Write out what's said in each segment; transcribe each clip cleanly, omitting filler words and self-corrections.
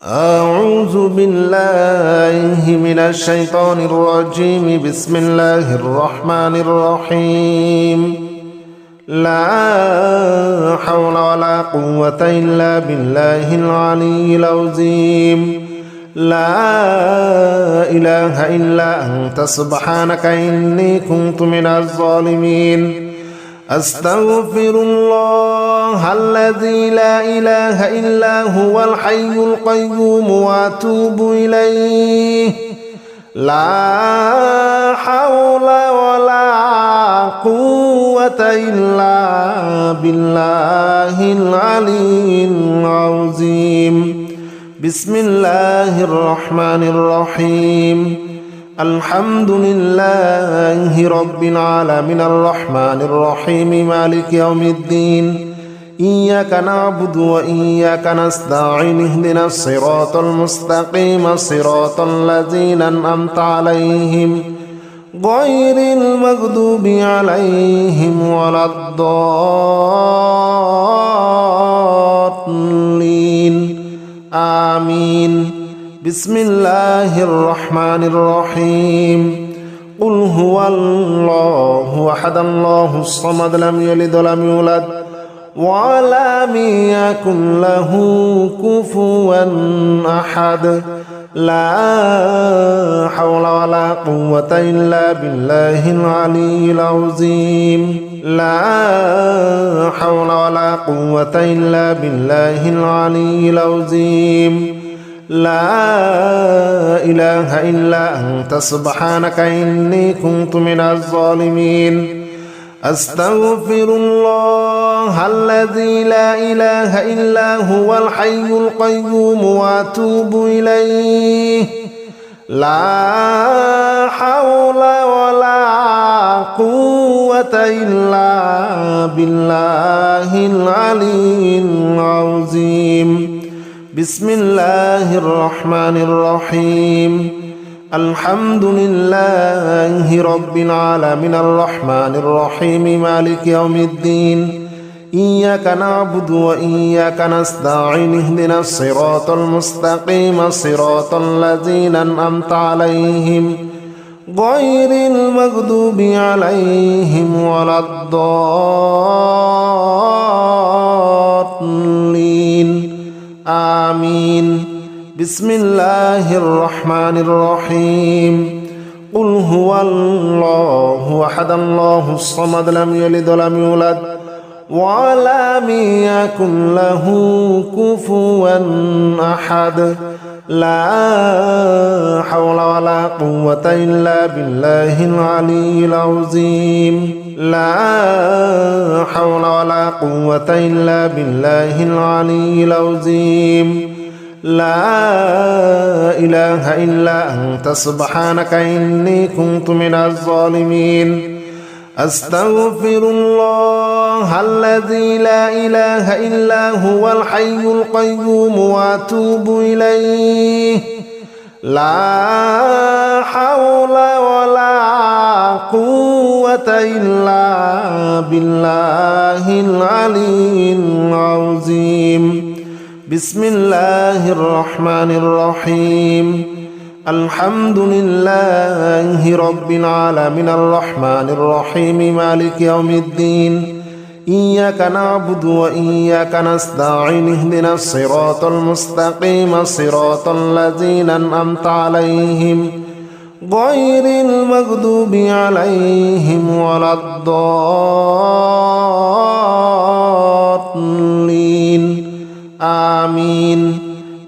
أعوذ بالله من الشيطان الرجيم. بسم الله الرحمن الرحيم. لا حول ولا قوة إلا بالله العلي العظيم. لا إله إلا أنت سبحانك إني كنت من الظالمين. أستغفر الله الذي لا إله إلا هو الحي القيوم وأتوب إليه. لا حول ولا قوة إلا بالله العلي العظيم. بسم الله الرحمن الرحيم. الحمد لله رب العالمين الرحمن الرحيم مالك يوم الدين. إياك نعبد وإياك نستعين. اهدنا الصراط المستقيم صراط الذين أنعمت عليهم غير المغضوب عليهم ولا الضالين. آمين. بسم الله الرحمن الرحيم. قل هو الله أحد الله الصمد لم يلد ولم يولد ولم يكن له كفوا أحد. لا حول ولا قوة إلا بالله العلي العظيم. لا حول ولا قوة إلا بالله العلي العظيم. لا إله إلا أنت سبحانك إني كنت من الظالمين. أستغفر الله الذي لا إله إلا هو الحي القيوم وأتوب إليه. لا حول ولا قوة إلا بالله العلي العظيم. بسم الله الرحمن الرحيم. الحمد لله رب العالمين الرحمن الرحيم مالك يوم الدين. إياك نعبد وإياك نستعين. اهدنا الصراط المستقيم صراط الذين أنعمت عليهم غير المغضوب عليهم ولا الضالين. آمين. بسم الله الرحمن الرحيم. قل هو الله أحد الله الصمد لم يلد ولم يولد ولم يكن له كفوا أحد. لا حول ولا قوة إلا بالله العلي العظيم. لا حول ولا قوة إلا بالله العلي العظيم. لا إله إلا أنت سبحانك إني كنت من الظالمين. أستغفر الله الذي لا إله إلا هو الحي القيوم وأتوب إليه. لا حول ولا قوة إلا بالله العلي العظيم. بسم الله الرحمن الرحيم. الحمد لله رب العالمين الرحمن الرحيم مالك يوم الدين. إياك نعبد وإياك نستعين. اهدنا الصراط المستقيم صراط الذين أنعمت عليهم غير المغضوب عليهم ولا الضالين. آمين.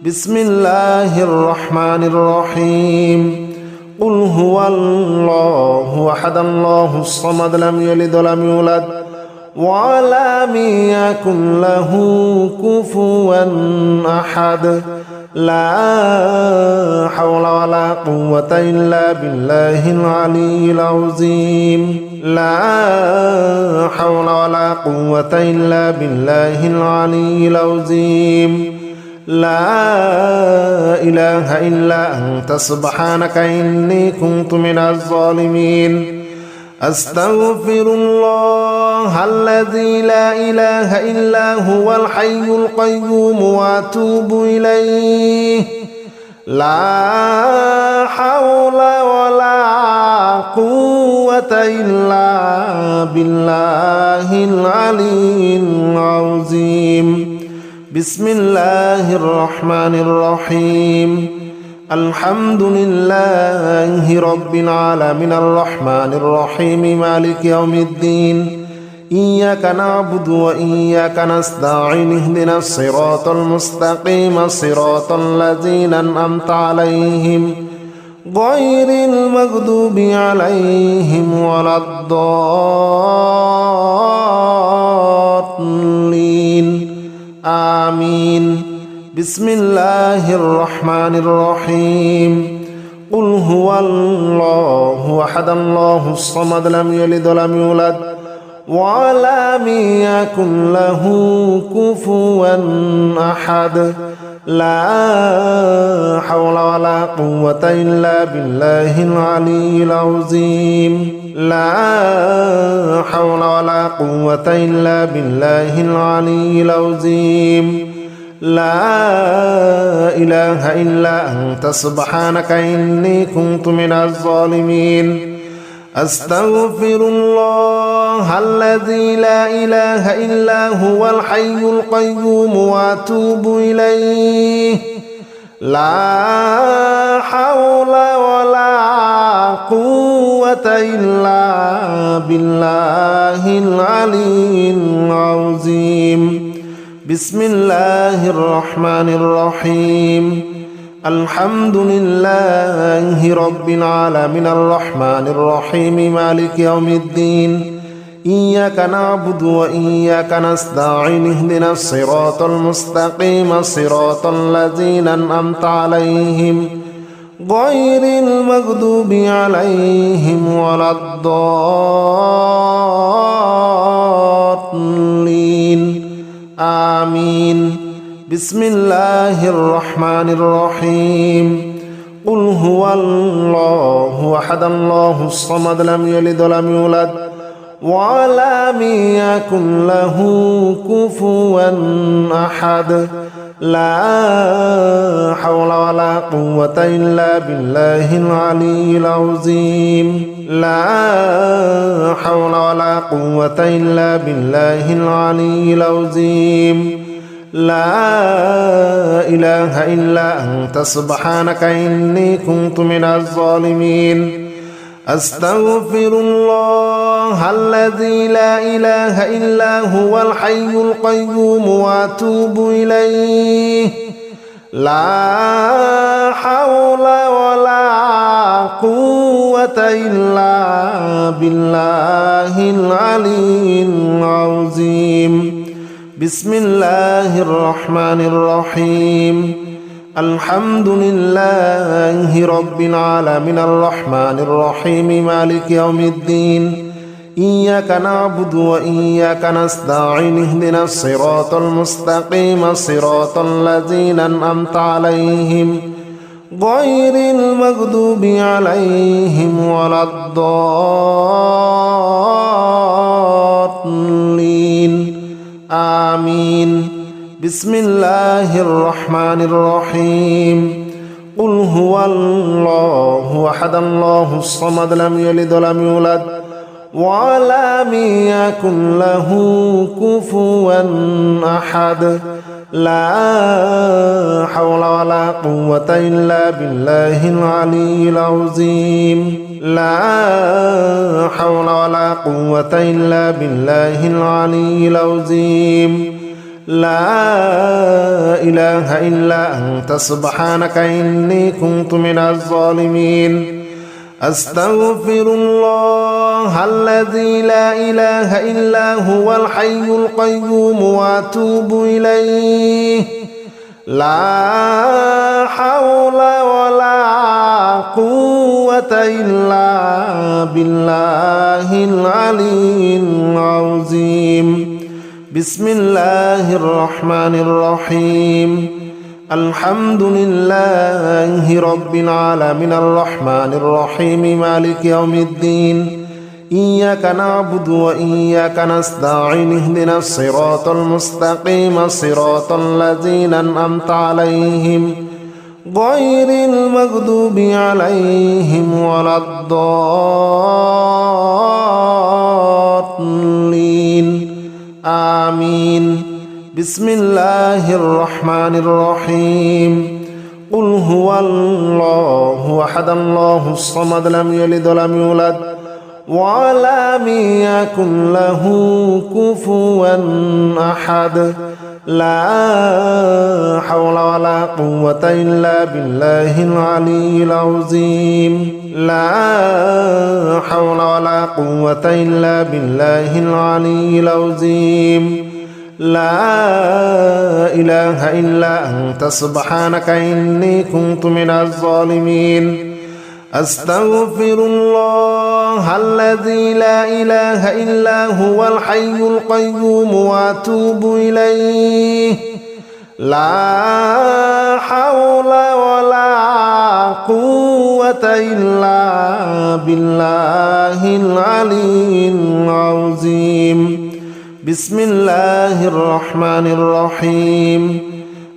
بسم الله الرحمن الرحيم. قل هو الله أحد الله الصمد لم يلد ولم يولد ولم يكن له كفوا أحد. لا حول ولا قوة إلا بالله العلي العظيم. لا حول ولا قوة إلا بالله العلي العظيم. لا إله إلا أنت سبحانك إني كنت من الظالمين. أستغفر الله الذي لا إله إلا هو الحي القيوم وأتوب إليه لا حول ولا قوة إلا بالله العلي العظيم بسم الله الرحمن الرحيم الحمد لله رب العالمين الرحمن الرحيم مالك يوم الدين إياك نعبد وإياك نستعين اهدنا الصراط المستقيم صراط الذين أنعمت عليهم غير المغضوب عليهم ولا الضالين آمين بسم الله الرحمن الرحيم قل هو الله أحد الله الصمد لم يلد ولم يولد ولم يكن له كفوا أحد لا حول ولا قوة إلا بالله العلي العظيم لا حول ولا قوة إلا بالله العلي العظيم لا إله إلا أنت سبحانك إني كنت من الظالمين أستغفر الله الذي لا إله إلا هو الحي القيوم وأتوب إليه لا حول ولا قوة إلا بالله العلي العظيم بسم الله الرحمن الرحيم الحمد لله رب العالمين الرحمن الرحيم مالك يوم الدين إياك نعبد وإياك نستعين اهدنا الصراط المستقيم صراط الذين أنعمت عليهم غير المغضوب عليهم ولا الضالين آمين بسم الله الرحمن الرحيم قل هو الله أحد الله الصمد لم يلد ولم يولد ولم يكن له كفوا أحد لا حول ولا قوة إلا بالله العلي العظيم لا حول ولا قوة إلا بالله العلي العظيم لا إله إلا أنت سبحانك إني كنت من الظالمين أستغفر الله الذي لا إله إلا هو الحي القيوم وأتوب إليه لا حول ولا قوة إلا بالله العلي العظيم بسم الله الرحمن الرحيم الحمد لله رب العالمين الرحمن الرحيم مالك يوم الدين إياك نعبد وإياك نستعين اهدنا الصراط المستقيم صراط الذين أنعمت عليهم غير المغضوب عليهم ولا الضالين آمين بسم الله الرحمن الرحيم قل هو الله أحد الله الصمد لم يلد ولم يولد ولم يكن له كفوا أحد لا حول ولا قوة إلا بالله العلي العظيم لا حول ولا قوة إلا بالله العلي العظيم لا إله إلا أنت سبحانك إني كنت من الظالمين أستغفر الله الذي لا إله إلا هو الحي القيوم وأتوب إليه لا حول ولا قوة إلا بالله العلي العظيم بسم الله الرحمن الرحيم الحمد لله رب العالمين الرحمن الرحيم مالك يوم الدين إياك نعبد وإياك نستعين اهدنا الصراط المستقيم صراط الذين أنعمت عليهم غير المغضوب عليهم ولا الضالين آمين. بسم الله الرحمن الرحيم. قل هو الله أحد الله الصمد لم يلد ولم يولد ولم يكن له كفوا أحد. لا حول ولا قوة إلا بالله العلي العظيم. لا حول ولا قوة إلا بالله العلي العظيم. لا إله إلا أنت سبحانك إني كنت من الظالمين. أستغفر الله الذي لا إله إلا هو الحي القيوم وأتوب إليه. لا حول ولا قوة إلا بالله العلي العظيم. بسم الله الرحمن الرحيم.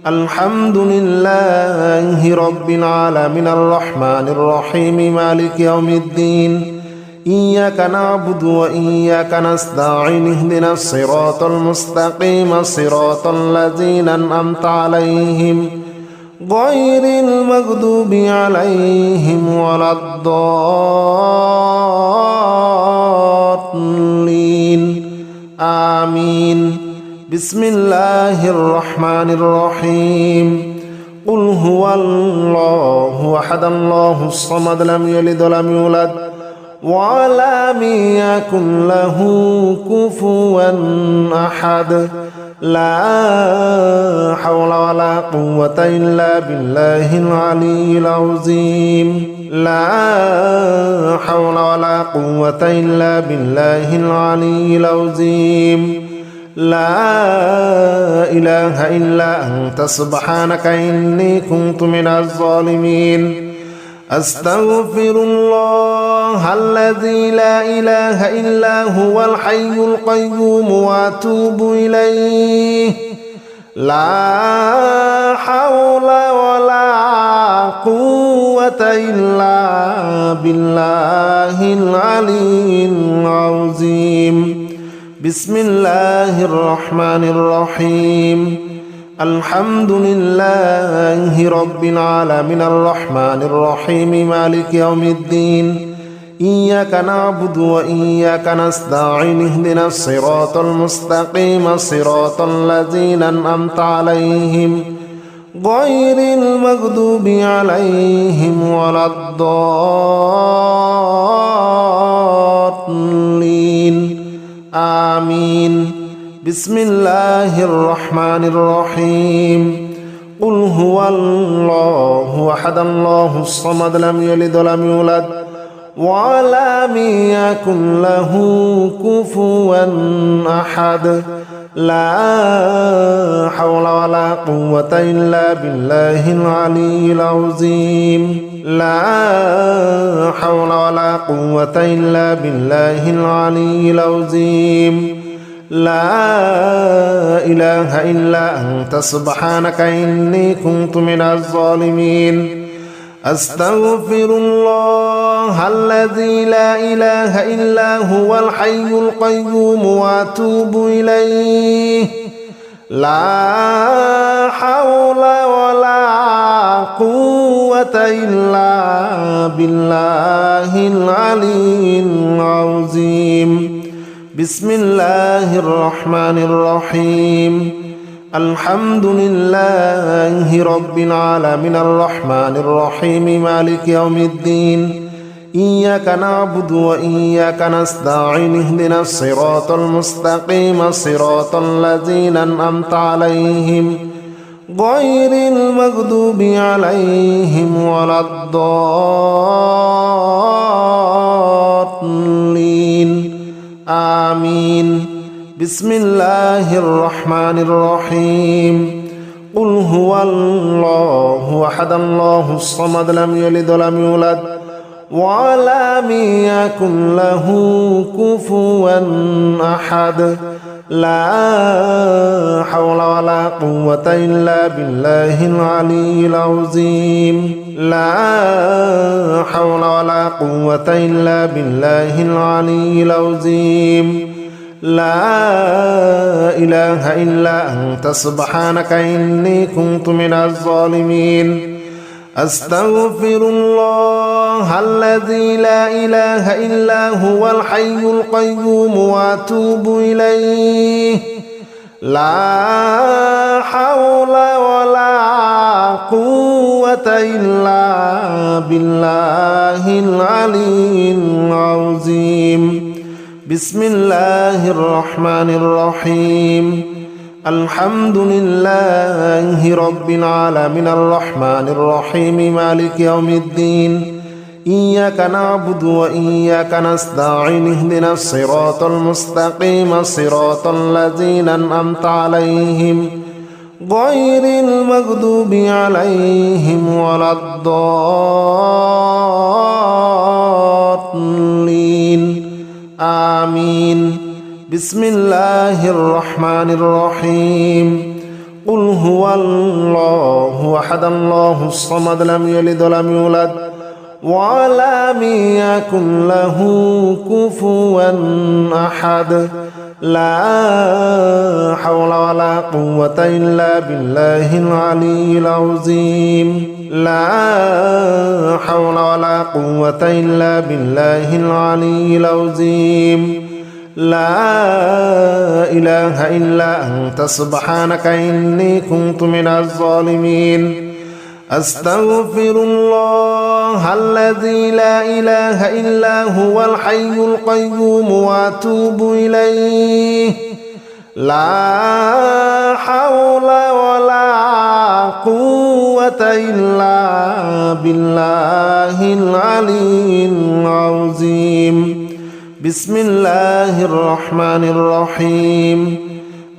الحمد لله رب العالمين الرحمن الرحيم مالك يوم الدين. إياك نعبد وإياك نستعين اهدنا الصراط المستقيم صراط الذين أنعمت عليهم غير المغضوب عليهم ولا الضالين آمين. بسم الله الرحمن الرحيم. قل هو الله أحد الله الصمد لم يلد ولم يولد ولم يكن له كفوا أحد. لا حول ولا قوة إلا بالله العلي العظيم. لا حول ولا قوة إلا بالله العلي العظيم. لا إله إلا أنت سبحانك إني كنت من الظالمين. أستغفر الله الذي لا إله إلا هو الحي القيوم وأتوب إليه. لا حول ولا قوة إلا بالله العلي العظيم. بسم الله الرحمن الرحيم. الحمد لله رب العالمين الرحمن الرحيم مالك يوم الدين. إياك نعبد وإياك نستعين اهدنا الصراط المستقيم صراط الذين أنعمت عليهم غير المغضوب عليهم ولا الضالين آمين. بسم الله الرحمن الرحيم. قل هو الله أحد الله الصمد لم يلد ولم يولد ولم يكن له كفوا أحد. لا حول ولا قوة إلا بالله العلي العظيم. لا حول ولا قوة إلا بالله العلي العظيم. لا إله إلا أنت سبحانك إني كنت من الظالمين. أستغفر الله الذي لا إله إلا هو الحي القيوم وأتوب إليه. لا حول ولا قوة إلا بالله العلي العظيم. بسم الله الرحمن الرحيم. الحمد لله رب العالمين الرحمن الرحيم مالك يوم الدين. إياك نعبد وإياك نستعين اهدنا الصراط المستقيم صراط الذين أنعمت عليهم غير المغضوب عليهم ولا الضالين آمين. بسم الله الرحمن الرحيم. قل هو الله أحد الله الصمد لم يلد ولم يولد ولم يكن له كفوا أحد لا حول ولا قوة إلا بالله العلي العظيم لا حول ولا قوة إلا بالله العلي العظيم لا إله إلا أنت سبحانك إني كنت من الظالمين أستغفر الله الذي لا إله إلا هو الحي القيوم وأتوب إليه لا حول ولا قوة إلا بالله العلي العظيم بسم الله الرحمن الرحيم الحمد لله رب العالمين الرحمن الرحيم مالك يوم الدين إياك نعبد وإياك نستعين اهدنا الصراط المستقيم صراط الذين أنعمت عليهم غير المغضوب عليهم ولا الضالين آمين بسم الله الرحمن الرحيم قل هو الله أحد الله الصمد لم يلد ولم يولد ولم يكن له كفوا أحد لا حول ولا قوة إلا بالله العلي العظيم لا حول ولا قوة إلا بالله العلي العظيم لا إله إلا أنت سبحانك إني كنت من الظالمين أستغفر الله الذي لا إله إلا هو الحي القيوم وأتوب إليه لا حول ولا قوة إلا بالله العلي العظيم بسم الله الرحمن الرحيم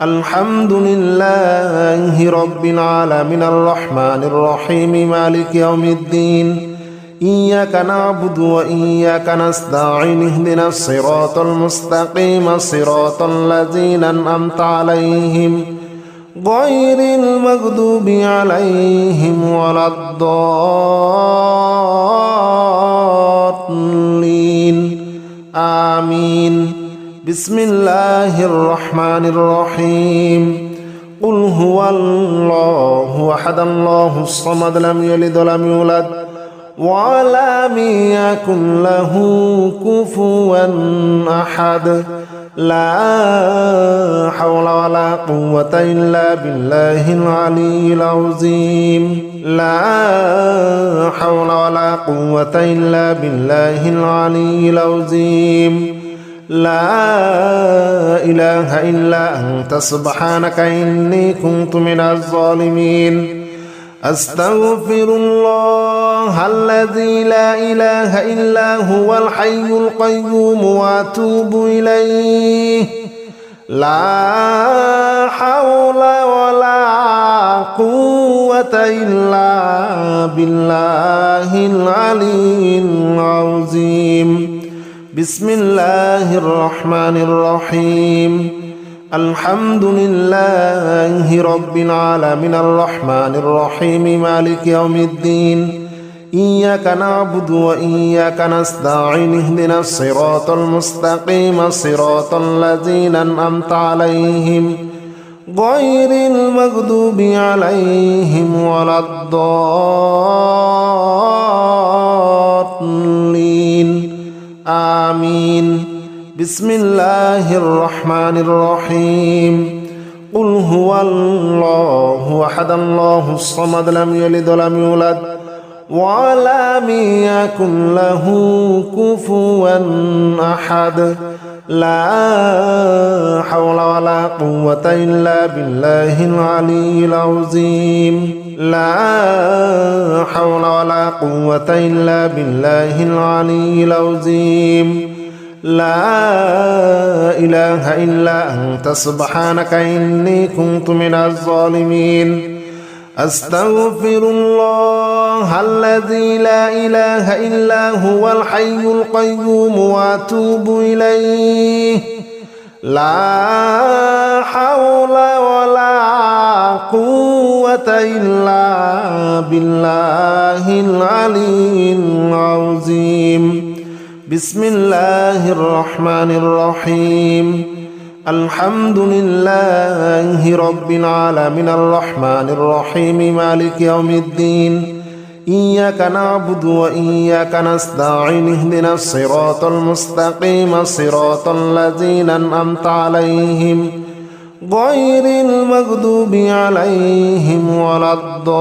الحمد لله رب العالمين الرحمن الرحيم مالك يوم الدين إياك نعبد وإياك نستعين اهدنا الصراط المستقيم صراط الذين أنعمت عليهم غير المغضوب عليهم ولا الضالين آمين بسم الله الرحمن الرحيم قل هو الله أحد الله الصمد لم يلد ولم يولد ولم يكن له كفوا أحد لا حول ولا قوة إلا بالله العلي العظيم لا حول ولا قوة إلا بالله العلي العظيم لا إله إلا أنت سبحانك إني كنت من الظالمين أستغفر الله الذي لا إله إلا هو الحي القيوم وأتوب إليه لا حول ولا قوة إلا بالله العلي العظيم بسم الله الرحمن الرحيم الحمد لله رب العالمين الرحمن الرحيم مالك يوم الدين إياك نعبد وإياك نستعين اهدنا الصراط المستقيم صراط الذين أنعمت عليهم غير المغضوب عليهم ولا الضالين آمين بسم الله الرحمن الرحيم قل هو الله أحد الله الصمد لم يلد ولم يولد ولم يكن له كفوا أحد لا حول ولا قوة إلا بالله العلي العظيم لا حول ولا قوة إلا بالله العلي العظيم لا إله إلا أنت سبحانك إني كنت من الظالمين أستغفر الله الذي لا إله إلا هو الحي القيوم وأتوب إليه لا حول ولا قوة إلا بالله العلي العظيم بسم الله الرحمن الرحيم الحمد لله رب العالمين الرحمن الرحيم مالك يوم الدين إياك نعبد وإياك نستعين اهدنا الصراط المستقيم صراط الذين أنعمت عليهم غير المغضوب عليهم ولا الضالين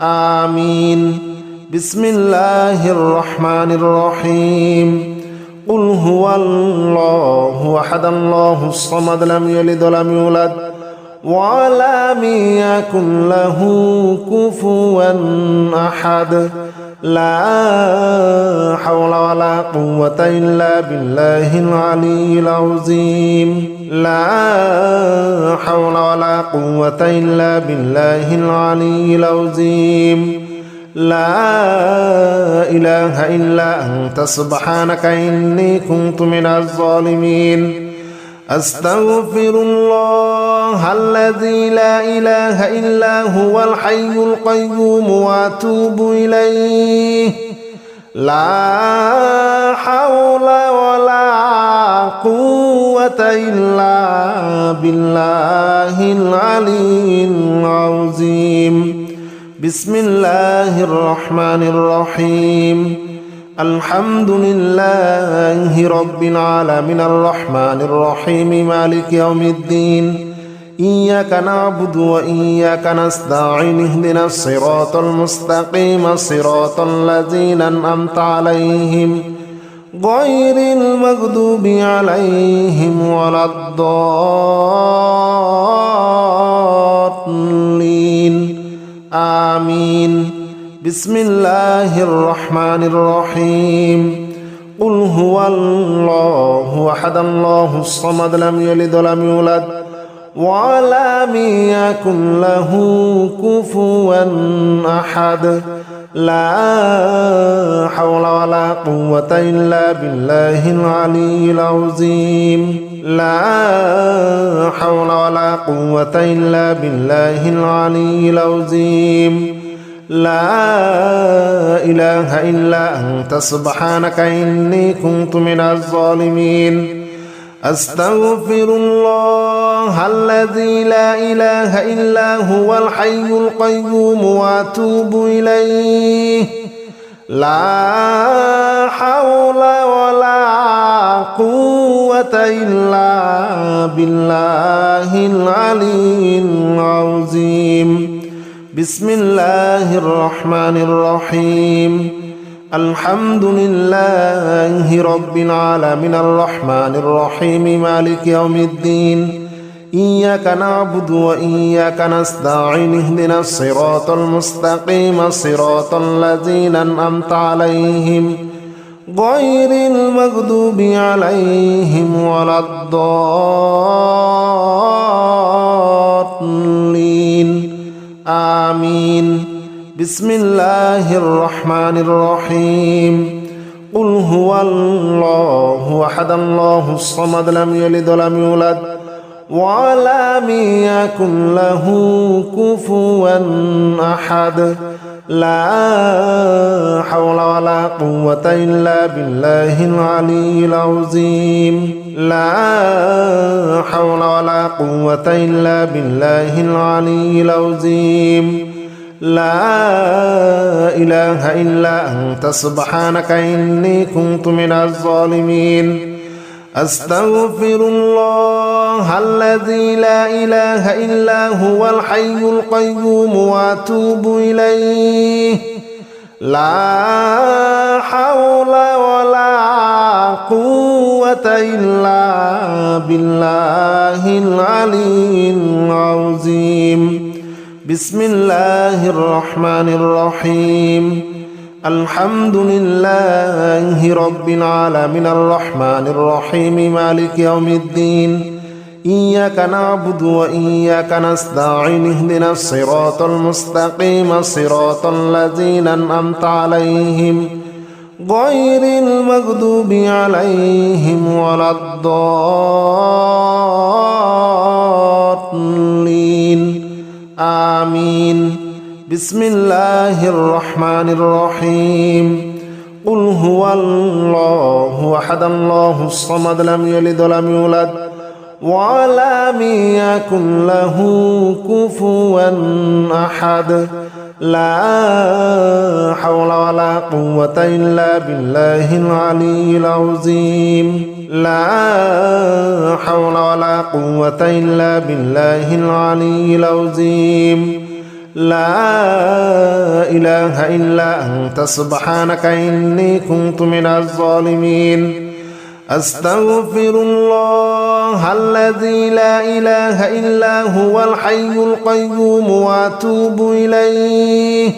آمين بسم الله الرحمن الرحيم قل هو الله أحد الله الصمد لم يلد ولم يولد ولم يكن له كفوا أحد لا حول ولا قوة إلا بالله العلي العظيم لا حول ولا قوة إلا بالله العلي العظيم لا إله إلا أنت سبحانك إني كنت من الظالمين أستغفر الله الذي لا إله إلا هو الحي القيوم وأتوب إليه لا حول ولا قوة إلا بالله العلي العظيم بسم الله الرحمن الرحيم الحمد لله رب العالمين الرحمن الرحيم مالك يوم الدين إياك نعبد وإياك نستعين اهدنا الصراط المستقيم صراط الذين أنعمت عليهم غير المغضوب عليهم ولا الضالين آمين بسم الله الرحمن الرحيم قل هو الله أحد الله الصمد لم يلد ولم يولد ولم يكن له كفوا أحد لا حول ولا قوة إلا بالله العلي العظيم لا حول ولا قوة إلا بالله العلي العظيم لا إله إلا أنت سبحانك إني كنت من الظالمين أستغفر الله الذي لا إله إلا هو الحي القيوم وأتوب إليه لا حول ولا قوة إلا بالله العلي العظيم بسم الله الرحمن الرحيم الحمد لله رب العالمين الرحمن الرحيم مالك يوم الدين إياك نعبد وإياك نستعين اهدنا الصراط المستقيم صراط الذين أنعمت عليهم غير المغضوب عليهم ولا الضالين آمين بسم الله الرحمن الرحيم قل هو الله أحد الله الصمد لم يلد ولم يولد ولم يكن له كفوا أحد لا حول ولا قوة إلا بالله العلي العظيم لا حول ولا قوة إلا بالله العلي العظيم لا إله إلا أنت سبحانك إني كنت من الظالمين أستغفر الله الذي لا إله إلا هو الحي القيوم وأتوب إليه لا حول ولا قوة إلا بالله العلي العظيم بسم الله الرحمن الرحيم الحمد لله رب العالمين الرحمن الرحيم مالك يوم الدين إياك نعبد وإياك نستعين اهدنا الصراط المستقيم صراط الذين أنعمت عليهم غير المغضوب عليهم ولا الضالين آمين. بسم الله الرحمن الرحيم. قل هو الله أحد الله الصمد لم يلد ولم يولد ولم يكن له كفوا أحد. لا حول ولا قوة إلا بالله العلي العظيم. لا حول ولا قوة إلا بالله العلي العظيم. لا إله إلا أنت سبحانك إني كنت من الظالمين. أستغفر الله الذي لا إله إلا هو الحي القيوم وأتوب إليه.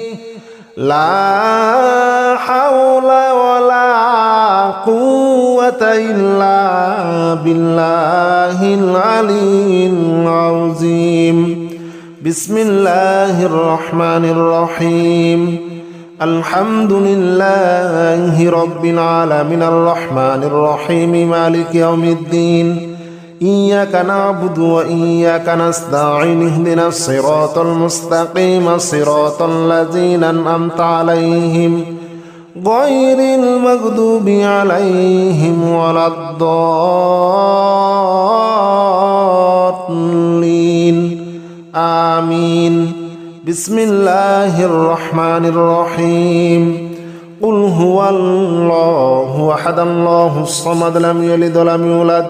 لا حول ولا قوة إلا بالله العلي العظيم. بسم الله الرحمن الرحيم. الحمد لله رب العالمين الرحمن الرحيم مالك يوم الدين. إياك نعبد وإياك نستعين اهدنا الصراط المستقيم صراط الذين أنعمت عليهم غير المغضوب عليهم ولا الضالين آمين. بسم الله الرحمن الرحيم. قل هو الله أحد الله الصمد لم يلد ولم يولد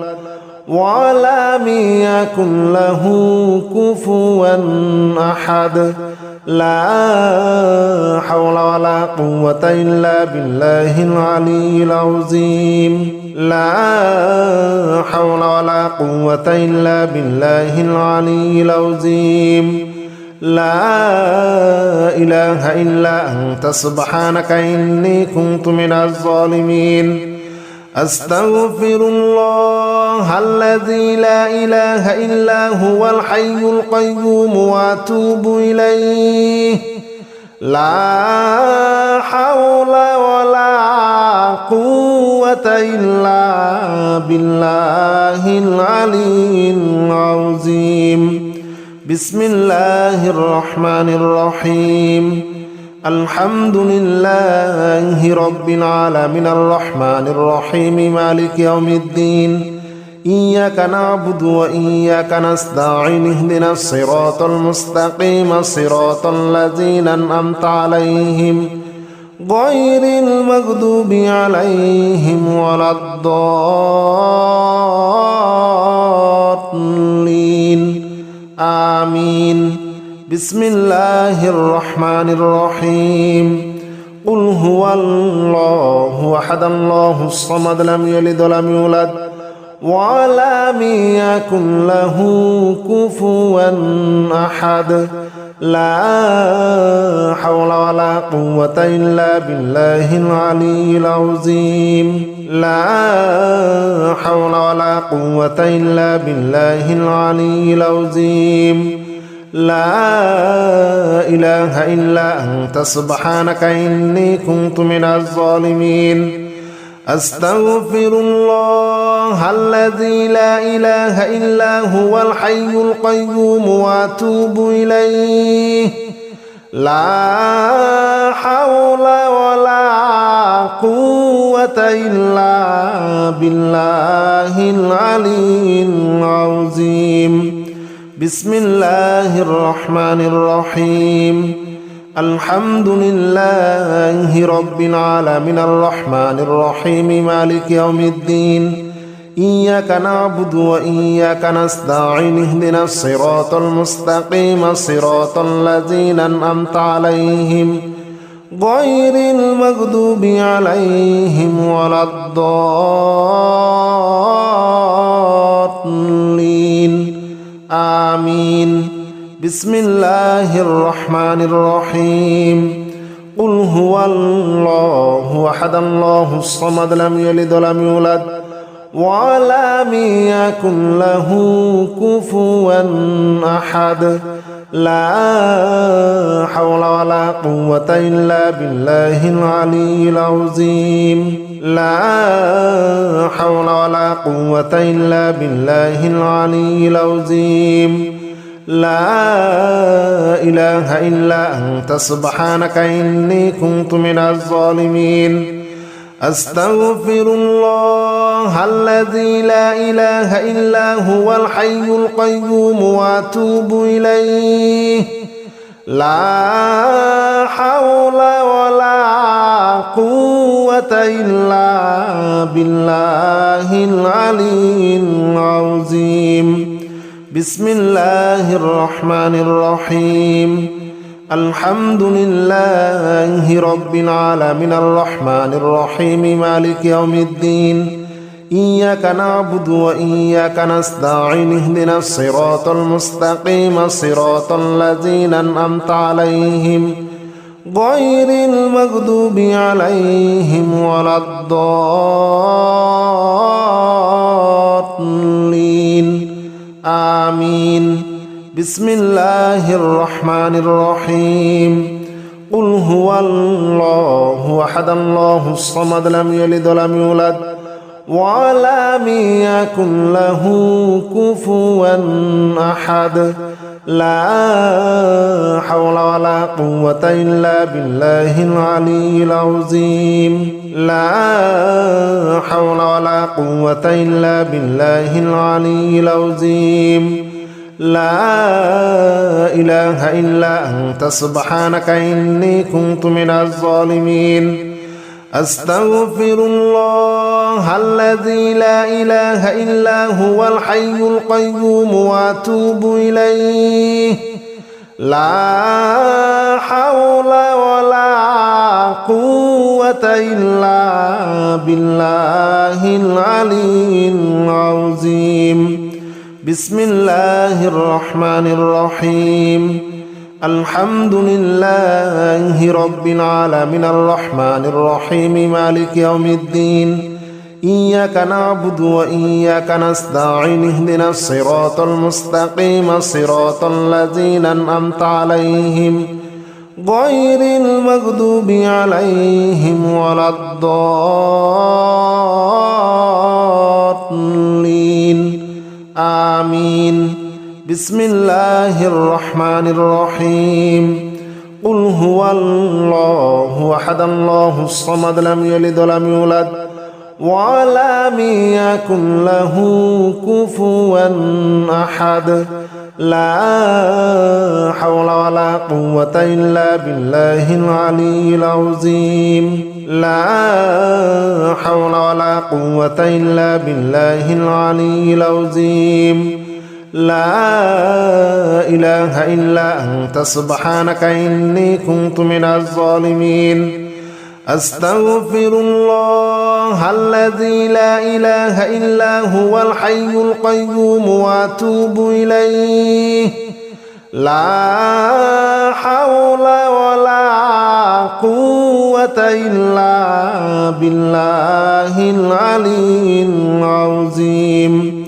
ولم يكن له كفوا أحد. لا حول ولا قوة إلا بالله العلي العظيم. لا حول ولا قوة إلا بالله العلي العظيم. لا إله إلا أنت سبحانك إني كنت من الظالمين. أستغفر الله الذي لا إله إلا هو الحي القيوم وأتوب إليه. لا حول ولا قوة إلا بالله العلي العظيم. بسم الله الرحمن الرحيم. الحمد لله رب العالمين الرحمن الرحيم مالك يوم الدين. إياك نعبد وإياك نستعين اهدنا الصراط المستقيم صراط الذين أنعمت عليهم غير المغضوب عليهم ولا الضالين آمين. بسم الله الرحمن الرحيم. قل هو الله أحد الله الصمد لم يلد ولم يولد ولم يكن له كفوا أحد. لا حول ولا قوة إلا بالله العلي العظيم. لا حول ولا قوة إلا بالله العلي العظيم. لا إله إلا أنت سبحانك إني كنت من الظالمين. أستغفر الله الذي لا إله إلا هو الحي القيوم وأتوب إليه. لا حول ولا قوة إلا بالله العلي العظيم. بسم الله الرحمن الرحيم. الحمد لله رب العالمين الرحمن الرحيم مالك يوم الدين. إياك نعبد وإياك نستعين اهدنا الصراط المستقيم صراط الذين أنعمت عليهم غير المغضوب عليهم ولا الضالين آمين. بسم الله الرحمن الرحيم. قل هو الله أحد الله الصمد لم يلد ولم يولد ولم يكن له كفوا أحد لا حول ولا قوة إلا بالله العلي العظيم لا حول ولا قوة إلا بالله العلي العظيم لا إله إلا أنت سبحانك إني كنت من الظالمين أستغفر الله الذي لا إله إلا هو الحي القيوم وأتوب إليه لا حول ولا قوة إلا بالله العلي العظيم بسم الله الرحمن الرحيم الحمد لله رب العالمين الرحمن الرحيم مالك يوم الدين إياك نعبد وإياك نستعين اهدنا الصراط المستقيم صراط الذين أنعمت عليهم غير المغضوب عليهم ولا الضالين آمين بسم الله الرحمن الرحيم قل هو الله أحد الله الصمد لم يلد ولم يولد ولم يكن له كفوا أحد لا حول ولا قوة إلا بالله العلي العظيم لا حول ولا قوة إلا بالله العلي العظيم لا إله إلا أنت سبحانك إني كنت من الظالمين أستغفر الله الذي لا إله إلا هو الحي القيوم وأتوب إليه لا حول ولا قوة إلا بالله العلي العظيم بسم الله الرحمن الرحيم الحمد لله رب العالمين الرحمن الرحيم مالك يوم الدين إياك نعبد وإياك نستعين اهدنا الصراط المستقيم صراط الذين أنعمت عليهم غير المغضوب عليهم ولا الضالين آمين بسم الله الرحمن الرحيم قل هو الله أحد الله الصمد لم يلد ولم يولد ولم يكن له كفوا أحد لا حول ولا قوة إلا بالله العلي العظيم لا حول ولا قوة إلا بالله العلي العظيم لا إله إلا أنت سبحانك إني كنت من الظالمين أستغفر الله الذي لا إله إلا هو الحي القيوم وأتوب إليه لا حول ولا قوة إلا بالله العلي العظيم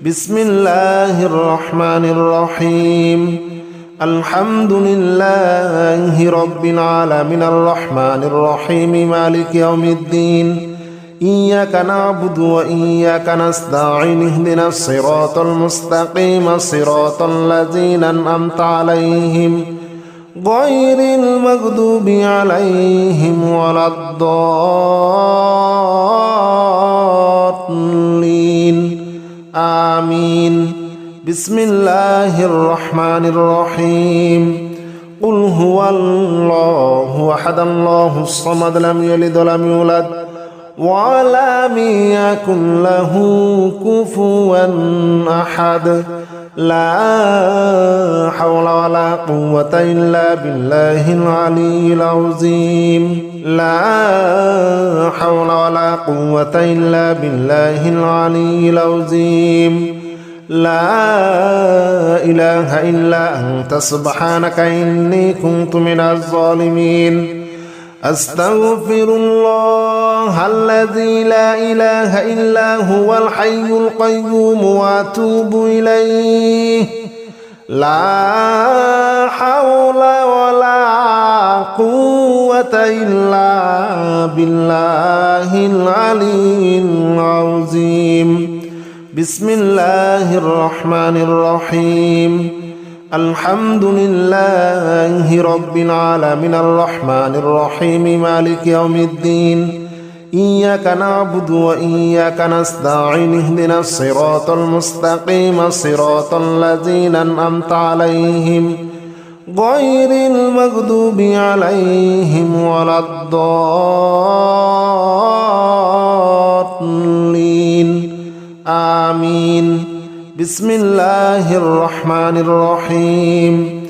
بسم الله الرحمن الرحيم الحمد لله رب العالمين الرحمن الرحيم مالك يوم الدين إياك نعبد وإياك نستعين اهدنا الصراط المستقيم صراط الذين أنعمت عليهم غير المغضوب عليهم ولا الضالين آمين بسم الله الرحمن الرحيم قل هو الله أحد الله الصمد لم يلد ولم يولد ولم يكن له كفوا أحد لا حول ولا قوة إلا بالله العلي العظيم لا حول ولا قوة إلا بالله العلي العظيم لا إله إلا أنت سبحانك إني كنت من الظالمين أستغفر الله الذي لا إله إلا هو الحي القيوم وأتوب إليه. لا حول ولا قوة إلا بالله العلي العظيم. بسم الله الرحمن الرحيم. الحمد لله رب العالمين الرحمن الرحيم مالك يوم الدين. إياك نعبد وإياك نستعين اهدنا الصراط المستقيم صراط الذين أنعمت عليهم غير المغضوب عليهم ولا الضالين. آمين. بسم الله الرحمن الرحيم.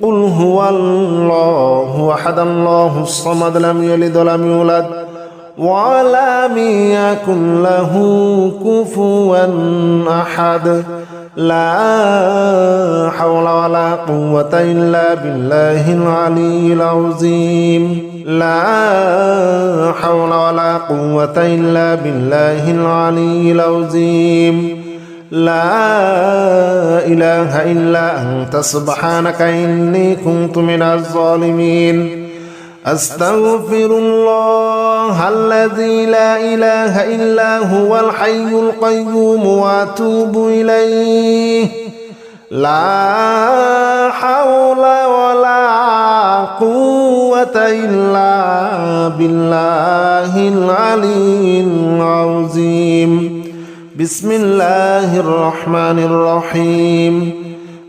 قل هو الله أحد الله الصمد لم يلد ولم يولد ولم يكن له كفوا أحد. لا حول ولا قوة إلا بالله العلي العظيم. لا حول ولا قوة إلا بالله العلي العظيم. لا إله إلا أنت سبحانك إني كنت من الظالمين. أستغفر الله الذي لا إله إلا هو الحي القيوم وأتوب إليه. لا حول ولا قوة إلا بالله العلي العظيم. بسم الله الرحمن الرحيم.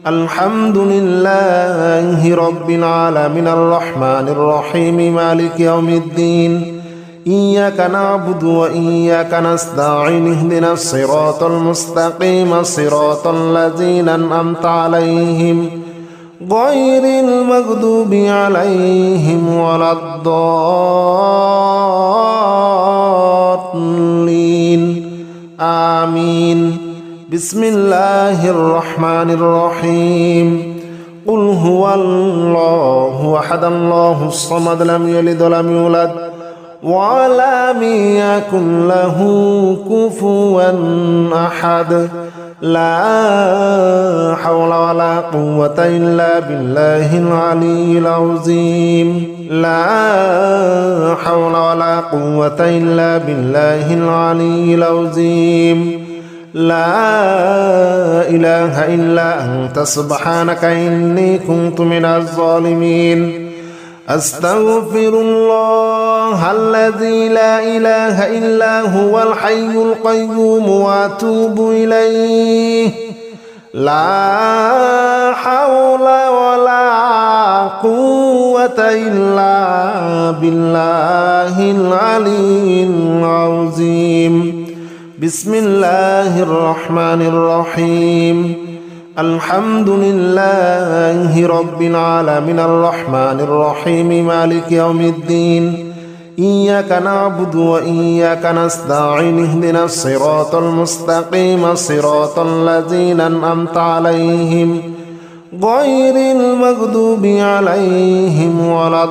الحمد لله رب العالمين الرحمن الرحيم مالك يوم الدين. إياك نعبد وإياك نستعين اهدنا الصراط المستقيم صراط الذين أنعمت عليهم غير المغضوب عليهم ولا الضالين. آمين. بسم الله الرحمن الرحيم. قل هو الله أحد الله الصمد لم يلد ولم يولد ولم يكن له كفوا أحد. لا حول ولا قوة إلا بالله العلي العظيم. لا حول ولا قوة إلا بالله العلي العظيم. لا إله إلا أنت سبحانك إني كنت من الظالمين. أستغفر الله الذي لا إله إلا هو الحي القيوم وأتوب إليه. لا حول ولا قوة إلا بالله العلي العظيم. بسم الله الرحمن الرحيم. الحمد لله رب العالمين الرحمن الرحيم مالك يوم الدين. إياك نعبد وإياك نستعين اهدنا الصراط المستقيم صراط الذين أنعمت عليهم غير المغضوب عليهم ولا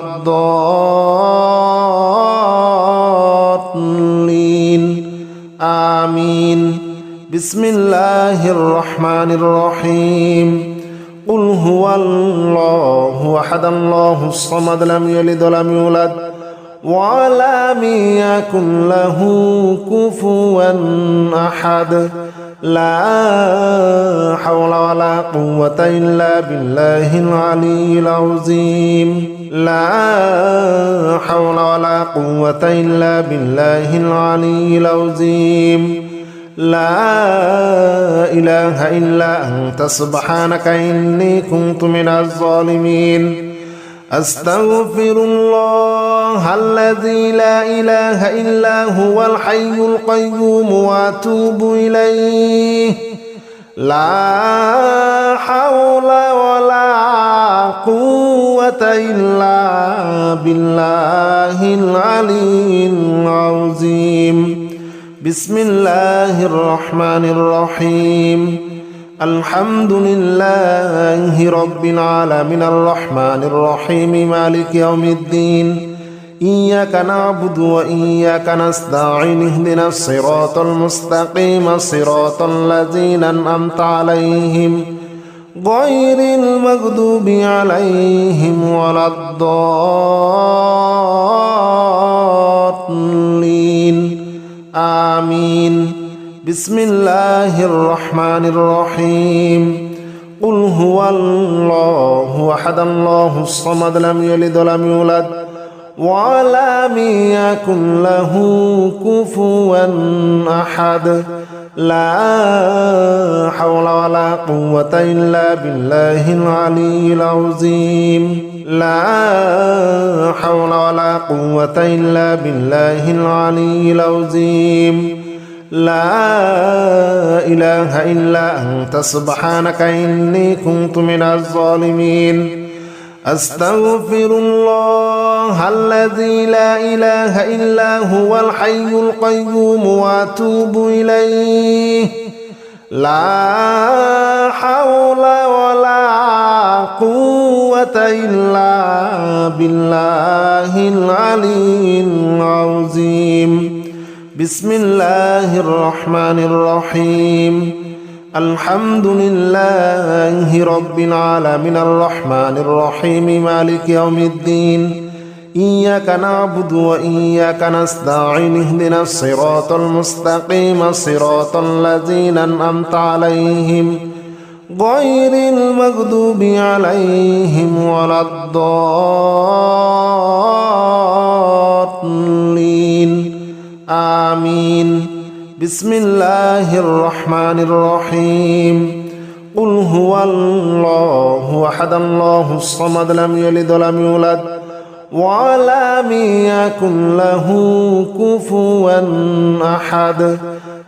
الضالين. آمين. بسم الله الرحمن الرحيم. قل هو الله أحد الله الصمد لم يلد ولم يولد ولم يكن له كفوا أحد. لا حول ولا قوة إلا بالله العلي العظيم. لا حول ولا قوة إلا بالله العلي العظيم. لا إله إلا أنت سبحانك إني كنت من الظالمين. أستغفر الله الذي لا إله إلا هو الحي القيوم وأتوب إليه. لا حول ولا قوة إلا بالله العلي العظيم. بسم الله الرحمن الرحيم. الحمد لله رب العالمين الرحمن الرحيم مالك يوم الدين. إياك نعبد وإياك نستعين اهدنا الصراط المستقيم صراط الذين أنعمت عليهم غير المغضوب عليهم ولا الضالين آمين. بسم الله الرحمن الرحيم. قل هو الله أحد الله الصمد لم يلد ولم يولد ولم يكن له كفوا أحد. لا حول ولا قوة إلا بالله العلي العظيم. لا حول ولا قوة إلا بالله العلي العظيم. لا إله إلا أنت سبحانك إني كنت من الظالمين. أستغفر الله الذي لا إله إلا هو الحي القيوم وأتوب إليه. لا حول ولا قوة إلا بالله العلي العظيم. بسم الله الرحمن الرحيم. الحمد لله رب العالمين الرحمن الرحيم مالك يوم الدين. إياك نعبد وإياك نستعين اهدنا الصراط المستقيم صراط الذين أنعمت عليهم غير المغضوب عليهم ولا الضالين آمين. بسم الله الرحمن الرحيم. قل هو الله أحد الله الصمد لم يلد ولم يولد ولم يكن له كفوا أحد.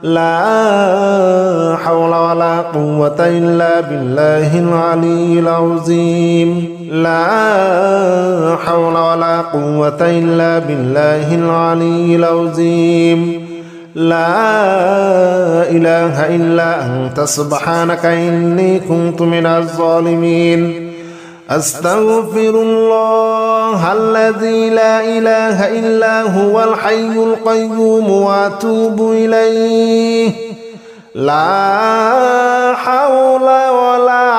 لا حول ولا قوة إلا بالله العلي العظيم. لا حول ولا قوة إلا بالله العلي العظيم. لا إله إلا أنت سبحانك إني كنت من الظالمين. أستغفر الله الذي لا إله إلا هو الحي القيوم وأتوب إليه. لا حول ولا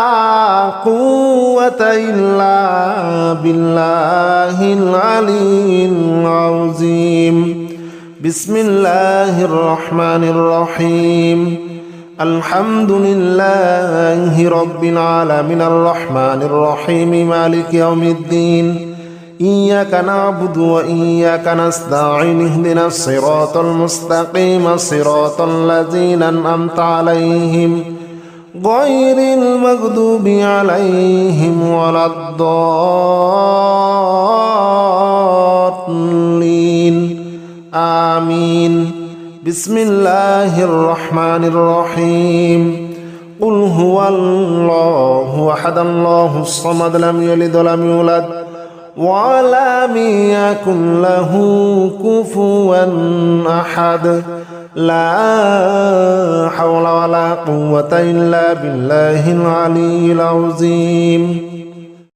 قوة إلا بالله العلي العظيم. بسم الله الرحمن الرحيم. الحمد لله رب العالمين الرحمن الرحيم مالك يوم الدين. إياك نعبد وإياك نستعين اهدنا الصراط المستقيم صراط الذين أنعمت عليهم غير المغضوب عليهم ولا الضالين آمين. بسم الله الرحمن الرحيم. قل هو الله أحد الله الصمد لم يلد ولم يولد ولم يكن له كفوا أحد. لا حول ولا قوة إلا بالله العلي العظيم.